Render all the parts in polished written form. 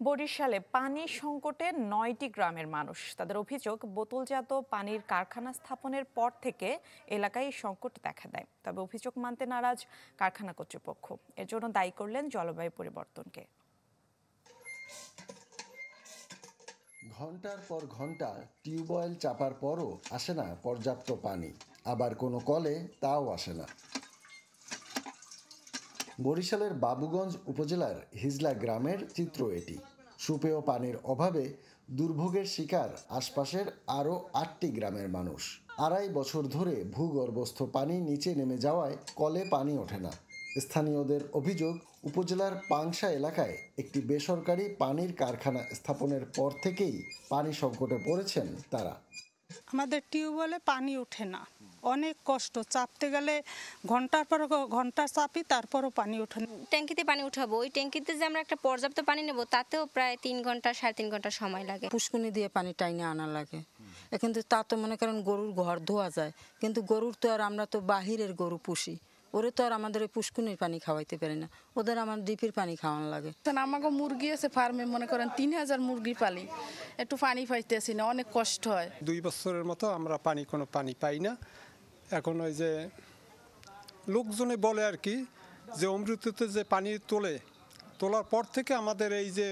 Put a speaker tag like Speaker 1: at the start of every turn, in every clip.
Speaker 1: বরিশালে পানি সংকটে ৯টি গ্রামের মানুষ। তাদের অভিযোগ, বোতলজাত পানির কারখানা স্থাপনের পর থেকে এলাকায় এই সংকট দেখা দেয়। তবে অভিযোগ মানতে নারাজ কারখানা কর্তৃপক্ষ। এর জন্য দায়ী করলেন জলবায়ু পরিবর্তনকে।
Speaker 2: ঘন্টার পর ঘন্টা টিউবওয়েল চাপার পরও আসে না পর্যাপ্ত পানি, আবার কোনো কলে তাও আসে না। বরিশালের বাবুগঞ্জ উপজেলার হিজলা গ্রামের চিত্র এটি। সুপেয় পানির অভাবে দুর্ভোগের শিকার আশপাশের আরও ৮টি গ্রামের মানুষ। ২.৫ বছর ধরে ভূগর্ভস্থ পানি নিচে নেমে যাওয়ায় কলে পানি ওঠে না। স্থানীয়দের অভিযোগ, উপজেলার পাংশা এলাকায় একটি বেসরকারি পানির কারখানা স্থাপনের পর থেকেই পানি সংকটে পড়েছেন তারা।
Speaker 3: আমাদের টিউবওয়েলে পানি ওঠে না, অনেক কষ্ট। চাপতে গেলে ঘন্টার পর ঘন্টা চাপি, তারপরও পানি ওঠে না।
Speaker 4: ট্যাঙ্কিতে পানি উঠাবো, ওই ট্যাঙ্কিতে যে আমরা একটা পর্যাপ্ত পানি নেব, তাতেও প্রায় ৩ ঘন্টা ৩.৫ ঘন্টা সময় লাগে।
Speaker 5: পুষ্কুনি দিয়ে পানি টাইনে আনা লাগে। কিন্তু তা তো মনে করেন গরুর ঘর ধোয়া যায়, কিন্তু গরুর তো আর আমরা তো বাহিরের গরু পুষি, ওরে তো আর আমাদের ওই পুষ্কুনির পানি খাওয়াইতে পারি না, ওদের আমার ডিপির পানি খাওয়ানো লাগে।
Speaker 6: আমাকে মুরগি আছে ফার্মে, মনে করেন ৩,০০০ মুরগি পালি, একটু পানি পাইতেছি না, অনেক কষ্ট হয়।
Speaker 7: ২ বছরের মতো আমরা কোনো পানি পাই না। এখন ওই যে লোকজনে বলে আর কি, যে অমৃততে যে পানি তোলার পর থেকে আমাদের এই যে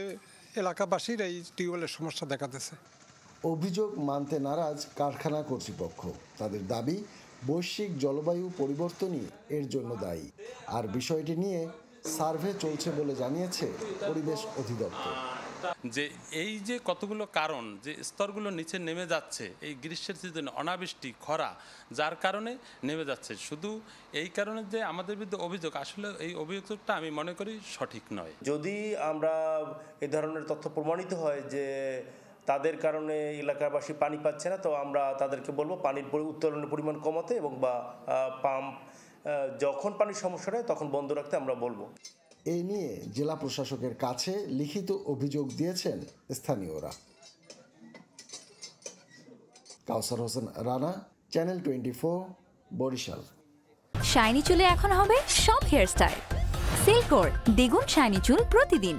Speaker 7: এলাকাবাসীর এই টিউবওয়েলের সমস্যা দেখা দিয়েছে।
Speaker 2: অভিযোগ মানতে নারাজ কারখানা কর্তৃপক্ষ। তাদের দাবি, বৈশ্বিক জলবায়ু পরিবর্তনই এর জন্য দায়ী। আর বিষয়টি নিয়ে সার্ভে চলছে বলে জানিয়েছে পরিবেশ অধিদপ্তর।
Speaker 8: যে এই যে কতগুলো কারণ, যে স্তরগুলো নিচে নেমে যাচ্ছে এই গ্রীষ্মের সিজনে, অনাবৃষ্টি, খরা, যার কারণে নেমে যাচ্ছে। শুধু এই কারণে যে আমাদের বিরুদ্ধে অভিযোগ, আসলে এই অভিযোগটা আমি মনে করি সঠিক নয়।
Speaker 9: যদি আমরা এই ধরনের তথ্য প্রমাণিত হয় যে তাদের কারণে এলাকাবাসী পানি পাচ্ছে না, তো আমরা তাদেরকে বলবো পানির উত্তোলনের পরিমাণ কমাতে, এবং বা পাম্প যখন পানির সমস্যা হয় তখন বন্ধ রাখতে আমরা বলবো।
Speaker 2: এই নিয়ে জেলা প্রশাসকের কাছে লিখিত অভিযোগ দিয়েছেন স্থানীয়রা। কাউসার হোসেন রানা, চ্যানেল 24, বরিশাল।
Speaker 10: শাইনি চুলে এখন হবে সব হেয়ার স্টাইল। সিল্কোর দ্বিগুণ শাইনি চুল প্রতিদিন।